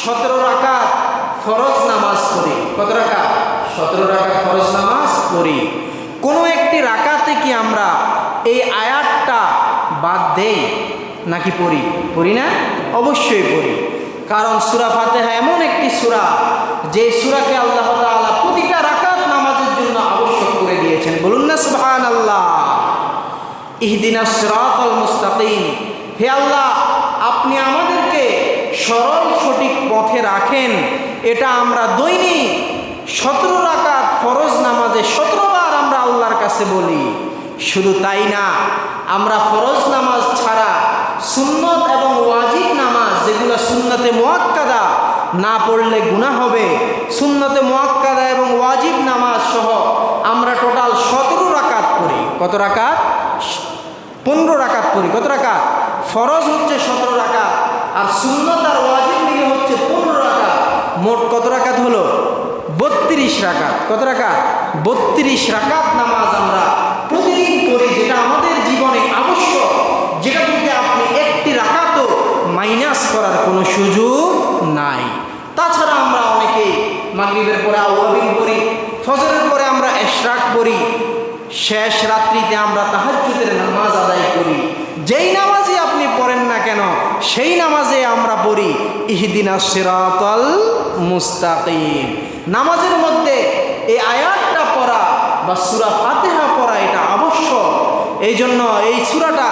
17 রাকাত ফরজ নামাজ পড়ি। কত রাকাত? 17 রাকাত ফরজ নামাজ পড়ি। কোনো একটি রাকাতে কি আমরা এই আয়াতটা বাদ দেই নাকি পড়ি? পড়ি না? অবশ্যই পড়ি। কারণ সূরা ফাতিহা এমন একটি সূরা, যে সূরাকে আল্লাহ তাআলা প্রতিটা রাকাত নামাজের জন্য আবশ্যক করে দিয়েছেন। বলুন না সুবহানাল্লাহ। ইহদিনাস সিরাতাল মুস্তাকিম, হে আল্লাহ আপনি আমাদেরকে সরল সঠিক পথে রাখেন। এটা আমরা দৈনিক 17 রাকাত ফরজ নামাজে 17 বার আমরা আল্লাহর কাছে বলি। শুধু তাই না, আমরা ফরজ নামাজ ছাড়া সুন্নত এবং ওয়াজিব নামাজ, যেগুলো সুন্নতে মুআক্কাদা না পড়লে গুনাহ হবে, সুন্নতে মুআক্কাদা এবং ওয়াজিব নামাজ সহ আমরা টোটাল 17 রাকাত পড়ি। কত রাকাত? 15 রাকাত পড়ি। কত রাকাত? ফরজ হচ্ছে 17 রাকাত, আর সুন্নত আর ওয়াজিব মিলে হচ্ছে 15 রাকাত। মোট কত রাকাত হলো? 32 রাকাত। কত রাকাত? 32 রাকাত নামাজ আমরা প্রতিদিন পড়ি, যেটা আমাদের জীবনে আবশ্যক, যেটা থেকে আপনি একটি রাকাতও মাইনাস করার কোনো সুযোগ নাই। তাছাড়া আমরা অনেকেই মাগরিবের পরে আওয়াবিন পড়ি, ফজরের পরে আমরা ইশরাক পড়ি, শেষ রাত্রিতে আমরা তাহাজ্জুদের নামাজ আদায় করি। যেই নামাজে আপনি পড়েন না কেন, সেই নামাজে আমরা পড়ি ইহদিনাস সিরাতাল মুস্তাকিম। নামাজের মধ্যে এই আয়াতটা পড়া বা সূরা ফাতিহা পড়া এটা আবশ্যক। এই জন্য এই সূরাটা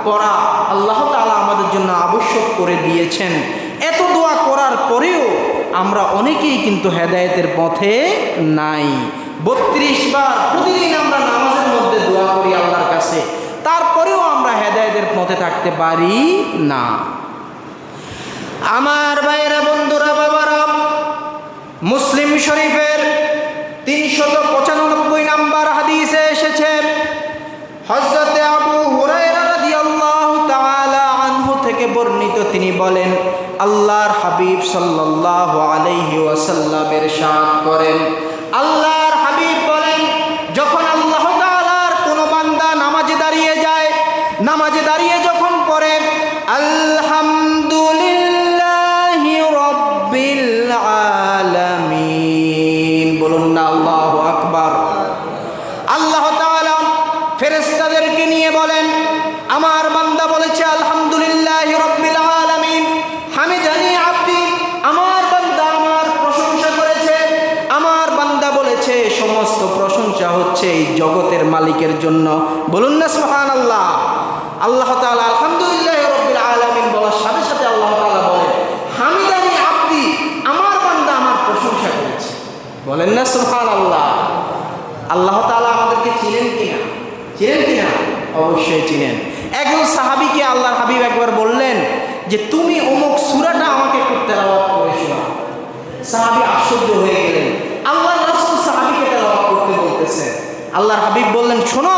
পড়া আল্লাহ তাআলা আমাদের জন্য আবশ্যক করে দিয়েছেন। এত দোয়া করার পরেও আমরা অনেকেই কিন্তু হেদায়েতের পথে নাই। 32 বার প্রতিদিন আমরা নামাজের মধ্যে দোয়া করি আল্লাহর কাছে, তারপরেও আমরা হেদায়েতের পথে থাকতে পারি না। আমার ভাইয়েরা, বন্ধুরা, বাবারা, মুসলিম শরীফের 395 নম্বর হাদিসে এসেছে, হযরত আবু হুরায়রা রাদিয়াল্লাহু তাআলা আনহু থেকে বর্ণিত, তিনি বলেন আল্লাহর হাবিব সাল্লাল্লাহু আলাইহি ওয়াসাল্লাম ইরশাদ করেন, আল্লাহর হাবিব বলেন, যখন আল্লাহ তাআলার কোনো বান্দা নামাজে দাঁড়িয়ে যায়, নামাজে দাঁড়িয়ে যখন পড়ে আলহামদুলিল্লাহি রাব্বিল আলামিন, বলুন না আল্লাহু আকবার। আল্লাহ তাআলা ফেরেশতাদেরকে নিয়ে বলেন, আমার বান্দা বলেছে আলহামদুলিল্লাহি রাব্বিল আলামিন, হামিদানি আব্দি, আমার বান্দা আমার প্রশংসা করেছে। আমার বান্দা বলেছে সমস্ত প্রশংসা হচ্ছে এই জগতের মালিকের জন্য। বলুন না সুবহানাল্লাহ। আল্লাহ তাআলা আলহামদুলিল্লাহি রাব্বিল আলামিন বলার সাথে সাথে আল্লাহ তাআলা বলেন হামিদানি আব্দি, আমার বান্দা আমার প্রশংসা করেছে। বলেন না সুবহানাল্লাহ। আল্লাহ তাআলা আমাদেরকে চিনেন কিনা? চিনেন কিনা? অবশ্যই চিনেন। একজন সাহাবীকে আল্লাহর হাবিব একবার বললেন যে তুমি অমুক সূরাটা আমাকে একটু তেলাওয়াত করে শোনাও। সাহাবী আশ্চর্য হয়ে গেলেন, আল্লাহর রাসূল সাহাবীকে তেলাওয়াত করতে বলতেছে। আল্লাহর হাবিব বললেন, শোনো,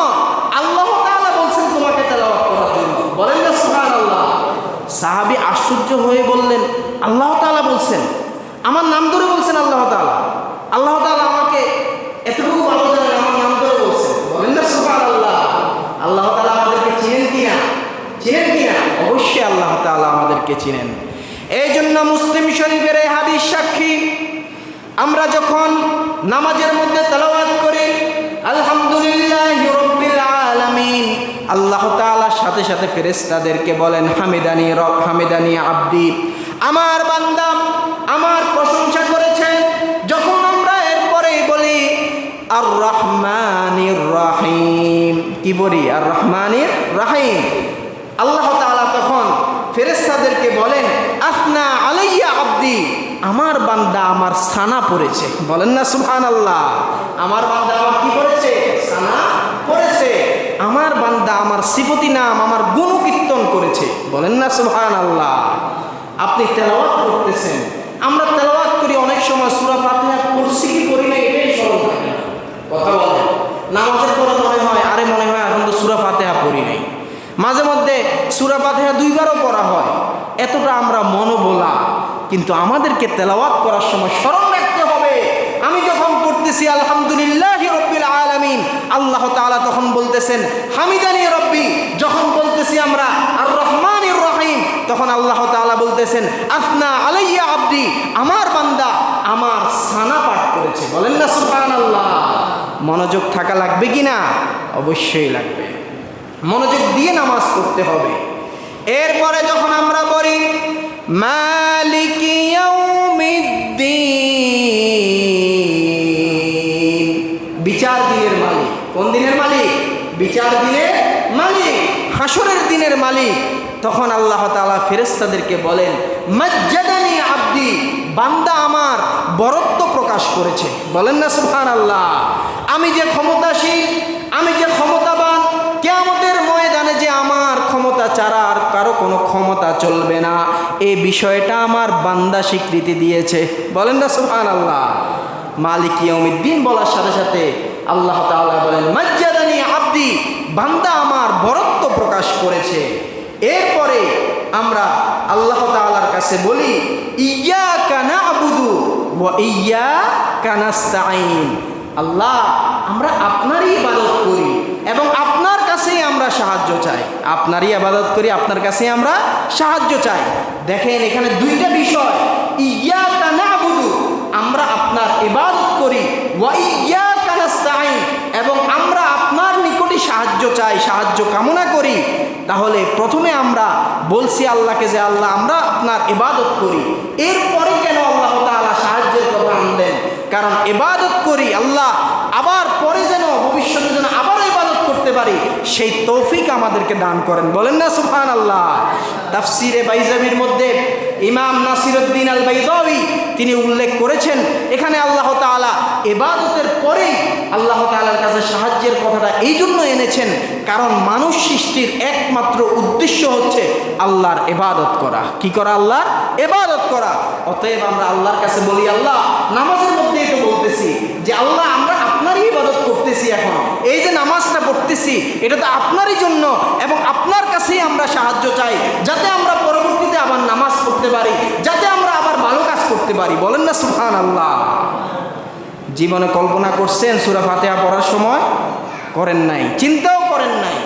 আল্লাহ তাআলা বলছেন তোমাকে তেলাওয়াত করার জন্য। বলেন না সুবহানাল্লাহ। সাহাবী আশ্চর্য হয়ে বললেন, আল্লাহ তাআলা বলছেন? আমার নাম ধরে বলছেন আল্লাহ তাআলা? আল্লাহ তাআলা আমাকে এতটুকু ভালো জানেন, আমার নাম ধরে বলছেন। বলেন না সুবহানাল্লাহ। আল্লাহ তাআলা আমাদেরকে চিনেন কিনা? চিনেন কিনা? অবশ্যই আল্লাহ তাআলা আমাদেরকে চিনেন। এই জন্য মুসলিম শরীফের এই হাদিস সাক্ষী, আমরা যখন নামাজের মধ্যে তেলাওয়াত করি আলহামদুলিল্লাহি রাব্বিল আলামিন, আল্লাহ তাআলা সাথে সাথে ফেরেশতাদেরকে বলেন হামিদানি আব্দি, আমার বান্দা আমার প্রশংসা করেছে। যখন আমরা এরপরেই বলি আর রহমানির রহিম, কি বলি? আর রহমানির রহিম, আল্লাহ তাআলা তখন ফেরেশতাদেরকে বলেন আসনা আলাইয়া আব্দি, আমার বান্দা আমার সানা পড়েছে। বলেন না সুবহানাল্লাহ। আমার বান্দা আমার কি পড়েছে? সানা পড়েছে। আমার বান্দা আমার সিফতি নাম, আমার গুণকীর্তন করেছে। বলেন না সুবহানাল্লাহ। আপনি তেলাওয়াত করতেছেন, আমরা তেলাওয়াত করি অনেক সময় সূরা ফাতিহা পড়ছি কি পড়ি না এটাই স্মরণ থাকে না। কথা বলেন, নামাজের পরে মনে হয় আরে মনে হয় এখন তো সূরা ফাতিহা পড়ি নাই। মাঝে মধ্যে সূরা ফাতিহা 2 বারও পড়া হয়, এতটা আমরা মনোবলা। কিন্তু আমাদেরকে তেলাওয়াত করার সময় স্মরণ রাখতে হবে, আমি যখন পড়তেছি আলহামদুলিল্লাহি রাব্বিল আলামিন, আল্লাহ তাআলা তখন বলতেছেন হামিদানি রব্বি। যখন বলতেছি আমরা আর রহমানির রহিম, তখন আল্লাহ তাআলা বলতেছেন আসনা আলাইয়া আব্দি, আমার বান্দা আমার সানা পাঠ করেছে। বলেন না সুবহানাল্লাহ। মনোযোগ থাকা লাগবে কি না? অবশ্যই লাগবে। মনোযোগ দিয়ে নামাজ পড়তে হবে। এরপরে যখন আমরা বলি মালিকি ইয়াউমিদ্দিন, বিচার দিনের মালিক। কোন দিনের মালিক? বিচার দিনের মালিক, হাসরের দিনের মালিক। তখন আল্লাহ তাআলা ফেরেশতাদেরকে বলেন মাজ্জাদানি আব্দি, বান্দা আমার বরত্ব প্রকাশ করেছে। বলেন না সুবহানাল্লাহ। আমি যে ক্ষমতাশীল, আমি যে ক্ষমতাবান, কিয়ামতের ময়দানে যে আমার ক্ষমতা ছাড়া আর কারো কোনো ক্ষমতা চলবে না, এই বিষয়টা আমার বান্দা স্বীকৃতি দিয়েছে। বলেন না সুবহানাল্লাহ। মালিক ইয়াউমিদ্দিন বলার সাথে সাথে আল্লাহ তাআলা বলেন মাজ্জাদানি আব্দি, বান্দা আমার বরত্ব প্রকাশ করেছে। এরপরে আমরা আল্লাহ তাআলার কাছে বলি ইয়্যাকা না'বুদু ওয়া ইয়্যাকা নাস্তাঈন। আল্লাহ, আমরা আপনারই ইবাদত করি এবং আপনার কাছেই আমরা সাহায্য চাই। আপনারই ইবাদত করি, আপনার কাছেই আমরা সাহায্য চাই। দেখেন এখানে দুইটা বিষয়, ইয়্যাকা না'বুদু, আমরা আপনার ইবাদত করি, ওয়া ইয়্যাকা নাস্তাঈন, এবং আমরা আপনার নিকটই সাহায্য চাই, সাহায্য কামনা করি। তাহলে প্রথমে আমরা বলছি আল্লাহকে যে আল্লাহ আমরা আপনার ইবাদত করি, এরপরে কেন আল্লাহ তাআলা সাহায্যের কথা আনলেন? কারণ ইবাদত করি আল্লাহ, আবার পরে যেন ভবিষ্যতে যেন আবারও ইবাদত করতে পারি, সেই তৌফিক আমাদেরকে দান করেন। বলেন না সুবহানাল্লাহ। তাফসিরে বাইজাবির মধ্যে ইমাম নাসিরউদ্দিন আল বাইদাউই তিনি উল্লেখ করেছেন, এখানে আল্লাহ তাআলা ইবাদতের পরেই আল্লাহ তাআলার কাছে সাহায্যের কথাটা এই জন্য এনেছেন, কারণ মানুষ সৃষ্টির একমাত্র উদ্দেশ্য হচ্ছে আল্লাহর ইবাদত করা। কি করা? আল্লাহর ইবাদত করা। অতএব আমরা আল্লাহর কাছে বলি আল্লাহ, নামাজের মধ্যেই তো বলতেছি যে আল্লাহ আমরা আপনারই ইবাদত করতেছি, এখন এই যে নামাজটা পড়তেছি এটা তো আপনারই জন্য এবং আপনার কাছেই আমরা সাহায্য চাই, যাতে আমরা পরবর্তীতে আবার নামাজ পড়তে পারি, যাতে আমরা আবার ভালো কাজ করতে পারি। বলেন না সুবহানাল্লাহ। জীবনে কল্পনা করছেন সূরা ফাতিহা পড়ার সময়? করেন নাই, চিন্তাও করেন নাই।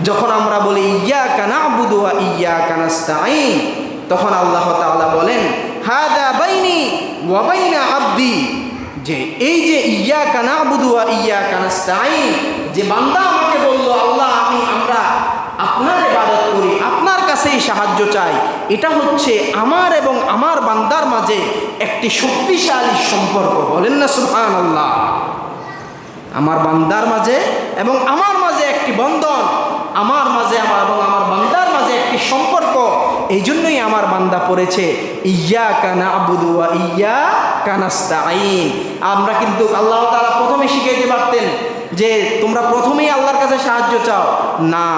যখন আমরা বলি ইয়্যাকা না'বুদু ওয়া ইয়্যাকা নাস্তাঈন, তখন আল্লাহ তাআলা বলেন হাদা বাইনি ওয়া বাইনা আবদি, যে এই যে ইয়্যাকা না'বুদু ওয়া ইয়্যাকা নাস্তাঈন, যে বান্দা আমাকে বলল আল্লাহ আমরা আপনার ইবাদত করি, আপনার কাছেই সাহায্য চাই, এটা হচ্ছে আমার এবং আমার বান্দার মাঝে একটি শক্তিশালী সম্পর্ক। বলেন না সুবহানাল্লাহ। আমার বান্দার মাঝে এবং আমার মাঝে একটি বন্ধন, আমার মাঝে এবং আমার বান্দার মাঝে একটি সম্পর্ক। এই জন্যই আমার বান্দা পড়েছে ইয়্যাকা না'বুদু ওয়া ইয়্যাকা নাস্তাঈন। আমরা কিন্তু আল্লাহ তাআলা প্রথমে শিখাইতে পারতেন যে তোমরা প্রথমেই আল্লাহর কাছে সাহায্য চাও, না,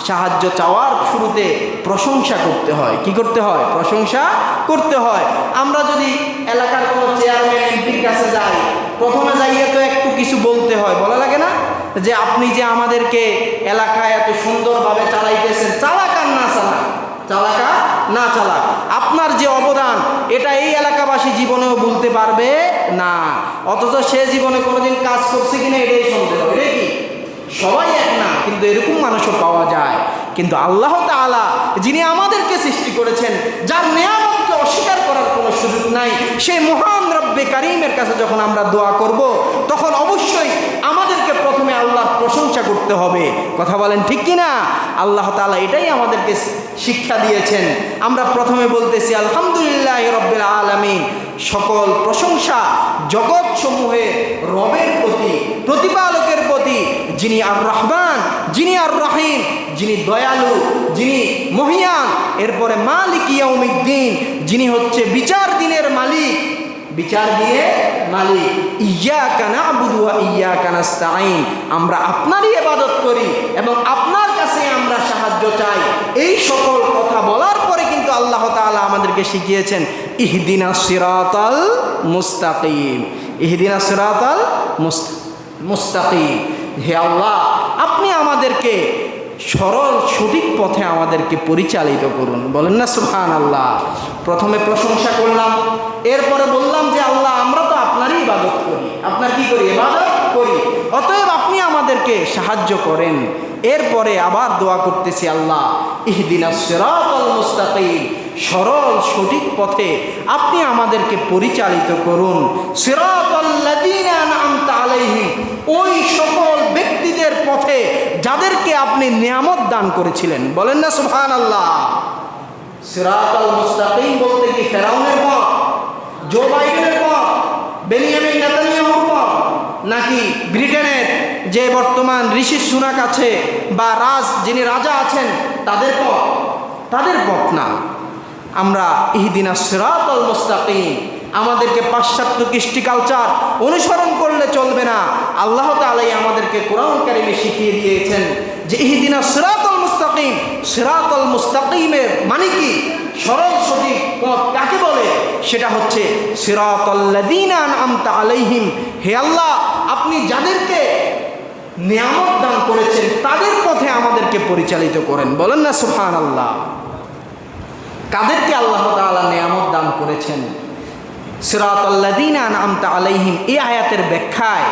সাহায্য চাওয়ার শুরুতে প্রশংসা করতে হয়। কি করতে হয়? প্রশংসা করতে হয়। আমরা যদি এলাকার কোনো চেয়ারম্যান এমপির কাছে যাই, প্রথমে যাইয়ে তো একটু কিছু বলতে হয়, বলা লাগে না যে আপনি যে আমাদেরকে এলাকায় এত সুন্দরভাবে চালাইতেছেন, চালাক আর না চালাক, চালাক আর না চালাক, আপনার যে অবদান এটা এই এলাকাবাসী জীবনেও বলতে পারবে না। অথচ সে জীবনে কোনোদিন কাজ করছে কিনা এটাই সন্দেহ। এটা কি? সবাই এক না, কিন্তু এরকম মানুষও পাওয়া যায়। কিন্তু আল্লাহ তাআলা যিনি আমাদেরকে সৃষ্টি করেছেন, যার নিয়ামতকে অস্বীকার করার কোনো সুযোগ নাই, সেই মহান রব্বে কারীমের কাছে যখন আমরা দোয়া করব, তখন অবশ্যই আমাদেরকে প্রথমে আল্লাহর প্রশংসা করতে হবে। কথা বলেন ঠিক কি না? আল্লাহ তাআলা এটাই আমাদেরকে শিক্ষা দিয়েছেন। আমরা প্রথমে বলতেছি আলহামদুলিল্লাহি রাব্বিল আলামিন, সকল প্রশংসা জগৎসমূহের রবের প্রতি, প্রতিপালকের প্রতি, যিনি আর রহমান, যিনি আর রহিম, যিনি দয়ালু, যিনি মহিয়ান। এরপরে মালিক ইয়াউমিদ্দিন, যিনি হচ্ছে বিচার দিনের মালিক, বিচার দিয়ে মালিক। ইয়্যাকা না'বুদু ওয়া ইয়্যাকা নাস্তাঈন, আমরা আপনারই ইবাদত করি এবং আপনার কাছে আমরা সাহায্য চাই। এই সকল কথা বলার পরে কিন্তু আল্লাহ তাআলা আমাদেরকে শিখিয়েছেন ইহদিনাস সিরাতাল মুস্তাকিম, ইহদিনাস সিরাতাল মুস্তাকিম। হে আল্লাহ, আপনি আমাদেরকে সরল সঠিক পথে আমাদেরকে পরিচালিত করুন। বলেন না সুবহানাল্লাহ। প্রথমে প্রশংসা করলাম, এরপরে বললাম যে আল্লাহ আমরা তো আপনারই ইবাদত করি, আপনার কি করি? ইবাদত করি। অতএব আপনি আমাদের আমাদেরকে সাহায্য করেন। এরপরে আবার দোয়া করতেছি, আল্লাহ ইহদিনাস সিরাতাল মুস্তাকিম, সরল সঠিক পথে আপনি আমাদেরকে পরিচালিত করুন। সিরাতাল্লাযীনা আনআমতা আলাইহিম, ওই সকল ব্যক্তিদের পথে যাদেরকে আপনি নিয়ামত দান করেছিলেন। বলেন না সুবহানাল্লাহ। সিরাতাল মুস্তাকিম বলতে কি ফেরাউনের পথ, জো বাইডেনের পথ, বেনিয়ামিন নেতানিয়াহুর পথ, নাকি ব্রিটেনের যে বর্তমান ঋষি সুনাক আছে বা যিনি রাজা আছেন তাদের পথ? তাদের পথ না। আমরা ইহদিনাস সিরাতাল মুস্তাকিম, আমাদেরকে পাশ্চাত্য কৃষ্টি কালচার অনুসরণ করলে চলবে না। আল্লাহ তাআলা আমাদেরকে কোরআন কারিমে শিখিয়ে দিয়েছেন যে ইহদিনাস সিরাতাল মুস্তাকিম। সিরাতাল মুস্তাকিমের মানে কি? সরল সঠিক পথ কাকে বলে? সেটা হচ্ছে সিরাতাল্লাযীনা আনআমতা আলাইহিম, হে আল্লাহ আপনি যাদেরকে নিয়ামত দান করেছেন তাদের পথে আমাদেরকে পরিচালিত করেন। বলেন না সুবহানাল্লাহ। কাদেরকে আল্লাহ তাআলা নিয়ামত দান করেছেন? সিরাতাল্লাযীনা আনআমতা আলাইহিম, এই আয়াতের ব্যাখ্যায়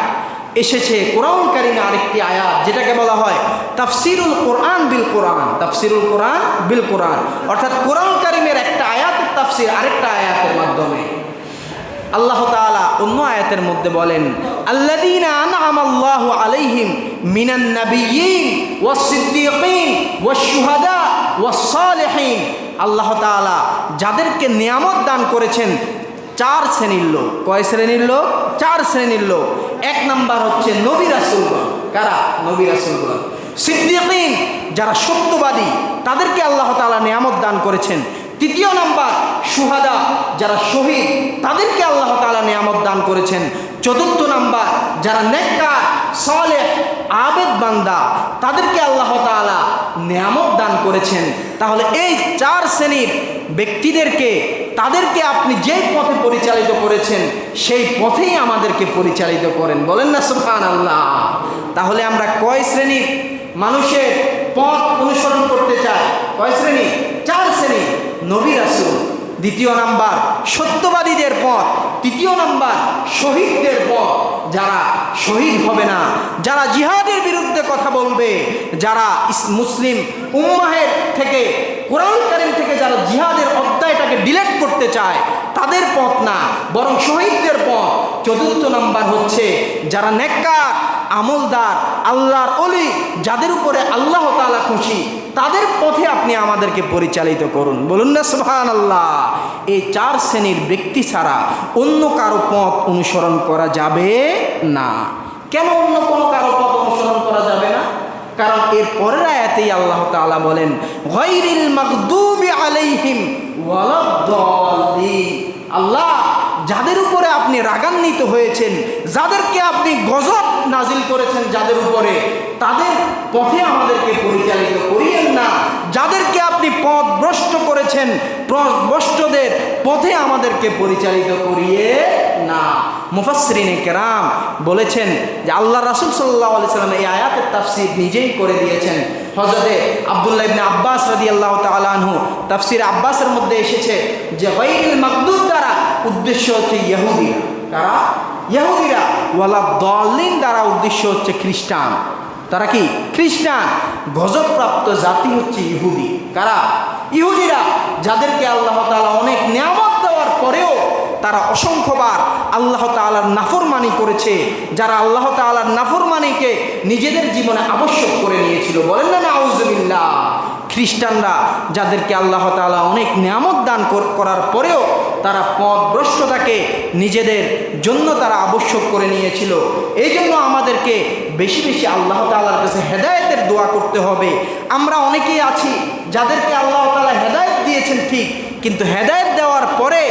এসেছে কোরআন কারিমে আরেকটি আয়াত, যেটাকে বলা হয় তাফসিরুল কোরআন বিল কোরআন। তাফসিরুল কোরআন বিল কোরআন অর্থাৎ কোরআন কারিমের একটা আয়াতের তাফসির আরেকটা আয়াতের মাধ্যমে। আল্লাহ তাআলা অন্য আয়াতের মধ্যে বলেন, আল্লাযীনা আনআমাল্লাহু আলাইহিম মিনান নাবিয়্যিন ওয়াস সিদ্দীকিন ওয়াশ শুহাদা ওয়াস সালিহিন। আল্লাহ তাআলা যাদেরকে নিয়ামত দান করেছেন 4 শ্রেণীর লোক। কয় শ্রেণীর লোক? 4 শ্রেণীর লোক। 1 নাম্বার হচ্ছে নবী রাসূলগণ। কারা? নবী রাসূলগণ। সিদ্দীকিন, যারা সত্যবাদী, তাদেরকে আল্লাহ তাআলা নিয়ামত দান করেছেন। 3 নাম্বার শুহাদা, যারা শহীদ, তাদেরকে আল্লাহ তাআলা নিয়ামত দান করেছেন। 4 নাম্বার যারা নেককার সালেহ আবেদ বান্দা, তাদেরকে আল্লাহ তাআলা নিয়ামত দান করেছেন। তাহলে এই 4 শ্রেণীর ব্যক্তিদেরকে, তাদেরকে আপনি যেই পথে পরিচালিত করেছেন সেই পথেই আমাদেরকে পরিচালিত করেন। বলেন না সুবহানাল্লাহ। তাহলে আমরা কয় শ্রেণীর মানুষের পথ অনুসরণ করতে চাই? কয় শ্রেণী? 4 শ্রেণী। নবী রাসূল, 2 নাম্বার সত্যবাদীদের পথ, 3 নাম্বার শহীদদের পথ, যারা শহীদ হবে না, যারা জিহাদের বিরুদ্ধে কথা বলবে, যারা মুসলিম উম্মাহের থেকে, কোরআন কারীম থেকে যারা জিহাদের অধ্যায়টাকে ডিলিট করতে চায় তাদের পথ না, বরং শহীদদের পথ। 4 নাম্বার হচ্ছে যারা নেককার আমলদার আল্লাহর ওলি, যাদের উপরে আল্লাহ তাআলা খুশি, তাদের পথে আপনি আমাদেরকে পরিচালিত করুন। বলুন না সুবহানাল্লাহ। এই 4 শ্রেণীর ব্যক্তি ছাড়া অন্য কারো পথ অনুসরণ করা যাবে না। কেন অন্য কোনো কারো পথ অনুসরণ করা যাবে না? কারণ এর পরের আয়াতেই আল্লাহ তাআলা বলেন, গায়রিল মাগদুবি আলাইহিম ওয়ালাদ-দাল্লিন। আল্লাহ যাদের উপরে আপনি রাগান্বিত হয়েছেন, যাদেরকে আপনি গজব নাজিল করেছেন যাদের উপরে, তাদের পথে আমাদেরকে পরিচালিত করিয়েন না। যাদেরকে আপনি পথ ভ্রষ্ট করেছেন, ভ্রষ্টদের পথে আমাদেরকে পরিচালিত করিয়ে না। মুফাসসিরিনে কেরাম বলেছেন যে আল্লাহ রাসূল সাল্লাল্লাহু আলাইহি সাল্লাম এই আয়াতের তাফসীর নিজেই করে দিয়েছেন। হযরতে আব্দুল্লাহ ইবনে আব্বাস রাদিয়াল্লাহু তাআলা আনহু তাফসীর আব্বাসের মধ্যে এসেছে যে গায়রিল মাগদুব দ্বারা উদ্দেশ্য হচ্ছে ইহুদিরা। কারা? ইহুদিরা। ওয়ালাদ-দাল্লিন দ্বারা উদ্দেশ্য হচ্ছে খ্রিস্টান। তারা কি? খ্রিস্টান। গজবপ্রাপ্ত জাতি হচ্ছে ইহুদি। কারা? ইহুদিরা, যাদেরকে আল্লাহ তাআলা অনেক নিয়ামত দেওয়ার পরেও তারা অসংখ্যবার আল্লাহ তাআলার নাফরমানি করেছে, যারা আল্লাহ তাআলার নাফরমানিকে নিজেদের জীবনে আবশ্যক করে নিয়েছিল। বলেন না নাউজুবিল্লাহ। খ্রিস্টানরা, যাদেরকে আল্লাহ তাআলা অনেক নিয়ামত দান করার পরেও তারা পথভ্রষ্টতাকে নিজেদের জন্য তারা আবশ্যক করে নিয়েছিল। এই জন্য আমাদেরকে বেশি বেশি আল্লাহ তাআলার কাছে হেদায়েতের দোয়া করতে হবে। আমরা অনেকেই আছি যাদেরকে আল্লাহ তাআলা হেদায়েত দিয়েছেন ঠিক, কিন্তু হেদায়েত দেওয়ার পরে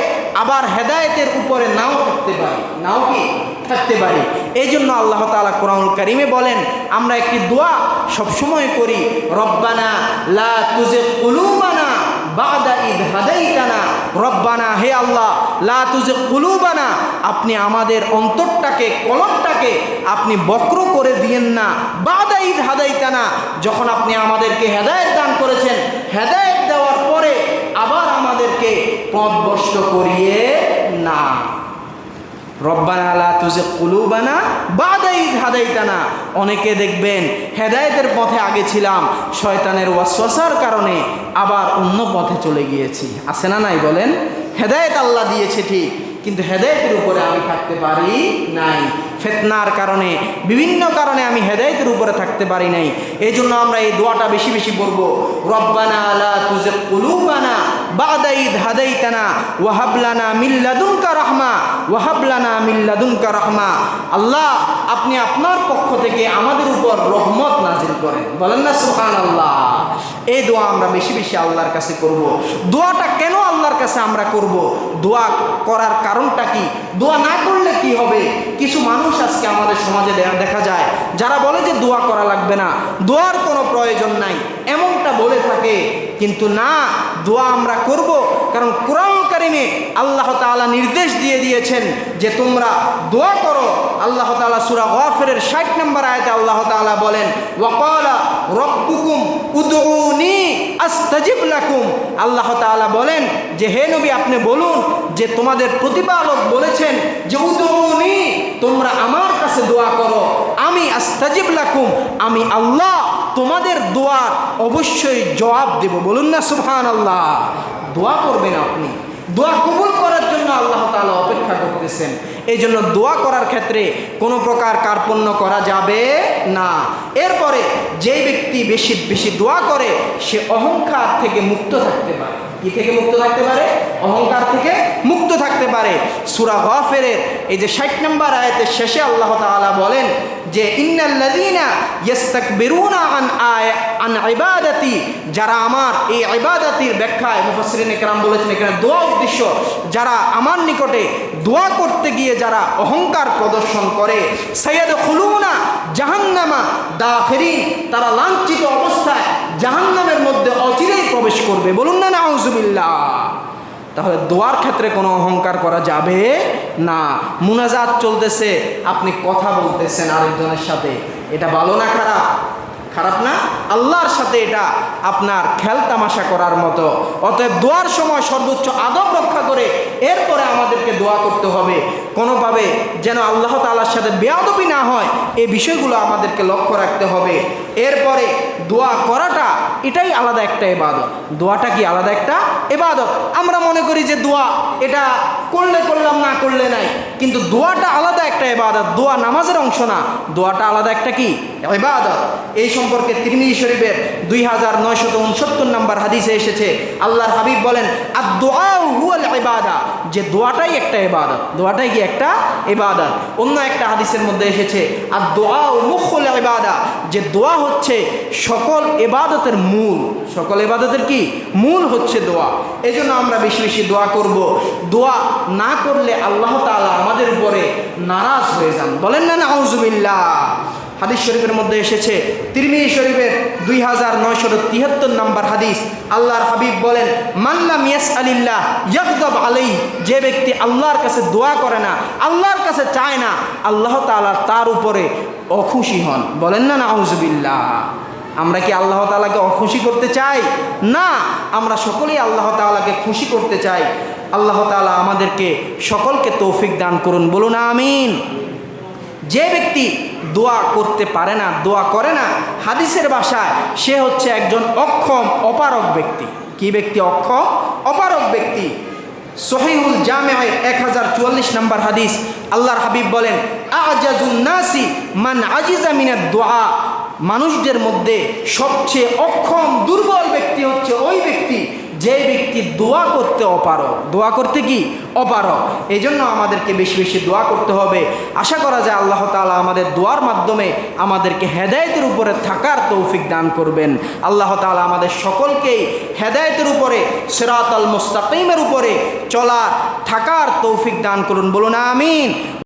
আবার হেদায়েতের উপরে নাও থাকতে পারি, নাও কি থাকতে পারি। এই জন্য আল্লাহ তাআলা কোরআনুল কারীমে বলেন, আমরা একটি দোয়া সবসময় করি, রব্বানা লা তুজিগ কুলুবানা বা'দা ইদ হাদাইতানা। রব্বানা, হে আল্লাহ, লা তুজিগ কুলুবানা, আপনি আমাদের অন্তরটাকে, কলবটাকে আপনি বক্র করে দিয়েন না, বা'দা ইদ হাদাইতানা, যখন আপনি আমাদেরকে হেদায়েত দান করেছেন, হেদায়েত দেওয়ার পরে আবার আমাদেরকে পথভ্রষ্ট করিয়ে না। রব্বানা লা তুজিগ কুলুবানা বাদা ইয হাদাইতানা। অনেকে দেখবেন হেদায়েতের পথে আগে ছিলাম, শয়তানের ওয়াসওয়াসার কারণে আবার অন্য পথে চলে গিয়েছি। আছে না নাই বলেন? হেদায়েত আল্লাহ দিয়েছে ঠিক, কিন্তু হেদায়েতের উপরে আমি থাকতে পারি নাই। ফিতনার কারণে, বিভিন্ন কারণে আমি হেদায়েতের উপরে থাকতে পারি নাই। এই জন্য আমরা এই দোয়াটা বেশি বেশি পড়ব। রব্বানা লা তুজিগ কুলুবানা বাদা ইয হাদাইতানা ওয়া হাব লানা মিন লাদুনকা রাহমা ওয়া হাব লানা মিন লাদুনকা রাহমা। আল্লাহ, আপনি আপনার পক্ষ থেকে আমাদের উপর রহমত নাজিল করেন। বলেন না সুবহানাল্লাহ। এই দোয়া আমরা বেশি বেশি আল্লাহর কাছে করব। দোয়াটা কেন আল্লাহর কাছে আমরা করব? দোয়া করার কারণটা কি? দোয়া না করলে কি হবে? কিছু মানুষ আজকে আমাদের সমাজে দেখা যায় যারা বলে যে দোয়া করা লাগবে না, দোয়ার কোনো প্রয়োজন নাই, এমনটা বলে থাকে। কিন্তু না, দোয়া আমরা করব, কারণ কোরআন কারিমে আল্লাহ তাআলা নির্দেশ দিয়ে দিয়েছেন যে তোমরা দোয়া করো। আল্লাহ তাআলা সূরা গাফিরের 60 নম্বর আয়াতে আল্লাহ তাআলা বলেন, ওয়াকালা রব্বুকুম উদউনি আস্তাজিব লাকুম। আল্লাহ তাআলা বলেন যে হে নবী, আপনি বলুন যে তোমাদের প্রতিপালক বলেছেন যে উদউনি, তোমরা আমার কাছে দোয়া করো, আমি আস্তাজিব লাকুম, আমি আল্লাহ তোমাদের দোয়ার অবশ্যই জবাব দেব। বলুন না সুবহানাল্লাহ। দোয়া করবেন আপনি, দোয়া কবুল করার জন্য আল্লাহ তাআলা অপেক্ষা করতেছেন। এই জন্য দোয়া করার ক্ষেত্রে কোনো প্রকার কার্পণ্য করা যাবে না। এরপরে যেই ব্যক্তি বেশি বেশি দোয়া করে সে অহংকার থেকে মুক্ত থাকতে পারে। কি থেকে মুক্ত থাকতে পারে? অহংকার থেকে মুক্ত থাকতে পারে। সূরা গাফিরের এই যে 60 নম্বর আয়াতের শেষে আল্লাহ তাআলা বলেন যে ইন্নাল্লাযীনা ইস্তাকবিরুনা আন ইবাদাতি, যারা আমার এই ইবাদাতির ব্যাখ্যায় মুফাসসিরিন ইকরাম বলেছেন এখানে দোয়া উদ্দেশ্য, যারা আমার নিকটে দোয়া করতে গিয়ে যারা অহংকার প্রদর্শন করে, সায়াদখুলুনা জাহান্নামা দাখিরিন, তারা লাঞ্ছিত অবস্থায় জাহান্নামের মধ্যে অচিরেই প্রবেশ করবে। বলুন না নাউযুবিল্লাহ। তাহলে দোয়ার ক্ষেত্রে কোনো অহংকার করা যাবে না। মুনাজাত চলতেছে, আপনি কথা বলতেছেন আরেকজনের সাথে, এটা ভালো না খারাপ? খারাপ না? আল্লাহর সাথে এটা আপনার খেলতামাশা করার মতো। অতএব দোয়ার সময় সর্বোচ্চ আদব রক্ষা করে এরপরে আমাদেরকে দোয়া করতে হবে। কোনোভাবে যেন আল্লাহ তাআলার সাথে বেয়াদবি না হয়, এই বিষয়গুলো আমাদেরকে লক্ষ্য রাখতে হবে। এরপরে দোয়া করাটা এটাই আলাদা একটা ইবাদত। দোয়াটা কি আলাদা একটা ইবাদত? আমরা মনে করি যে দোয়া এটা করলে করলাম, না করলে নাই, কিন্তু দোয়াটা আলাদা একটা ইবাদত। দোয়া নামাজের অংশ না, দোয়াটা আলাদা একটা কি ইবাদত। এই সম্পর্কে তিরমিজি শরীফের 2969 নম্বর হাদিসে এসেছে, আল্লাহর হাবিব বলেন আদ-দুআ হুয়াল ইবাদা, যে দোয়াটাই একটা ইবাদত। দোয়াটাই কি একটা ইবাদত। অন্য একটা হাদিসের মধ্যে এসেছে আদ-দুআ মুখুল ইবাদা, যে দোয়া হচ্ছে সকল ইবাদতের মূল। সকল ইবাদতের কি মূল হচ্ছে দোয়া। এই জন্য আমরা বেশি বেশি দোয়া করব। দোয়া না করলে আল্লাহ তাআলা আমাদের উপরে নারাজ হয়ে যান। বলেন না নাউযুবিল্লাহ। হাদিস শরীফের মধ্যে এসেছে, তিরমিজি শরীফের 2973 নম্বর হাদিস, আল্লাহর হাবিব বলেন মান লাম ইয়াসআলিল্লাহ ইয়াগদাব আলাইহি, যে ব্যক্তি আল্লাহর কাছে দোয়া করে না, আল্লাহর কাছে চায় না, আল্লাহ তাআলা তার উপরে অখুশি হন। বলেন না নাউযুবিল্লাহ। আমরা কি আল্লাহ তাআলাকে অখুশি করতে চাই? না, আমরা সকলেই আল্লাহ তাআলাকে খুশি করতে চাই। আল্লাহ তাআলা আমাদেরকে সকলকে তৌফিক দান করুন। বলুন আমিন। যে ব্যক্তি দোয়া করতে পারে না, দোয়া করে না, হাদিসের ভাষায় সে হচ্ছে একজন অক্ষম অপারগ ব্যক্তি। কি ব্যক্তি? অক্ষম অপারগ ব্যক্তি। সহিহুল জামিআ 1044 নম্বর হাদিস, আল্লাহর হাবিব বলেন আজাজুন নাসি মান আজিজা মিনাদ দুআ, মানুষদের মধ্যে সবচেয়ে অক্ষম দুর্বল ব্যক্তি হচ্ছে ওই ব্যক্তি যে ব্যক্তি দোয়া করতে অপারগ। দোয়া করতে কি অপারগ। এই জন্য আমাদেরকে বেশি বেশি দোয়া করতে হবে। আশা করা যায় আল্লাহ তাআলা আমাদের দোয়ার মাধ্যমে আমাদেরকে হেদায়েতের উপরে থাকার তৌফিক দান করবেন। আল্লাহ তাআলা আমাদের সকলকেই হেদায়েতের উপরে, সিরাতাল মুস্তাকিমের উপরে চলার থাকার তৌফিক দান করুন। বলুন আমিন।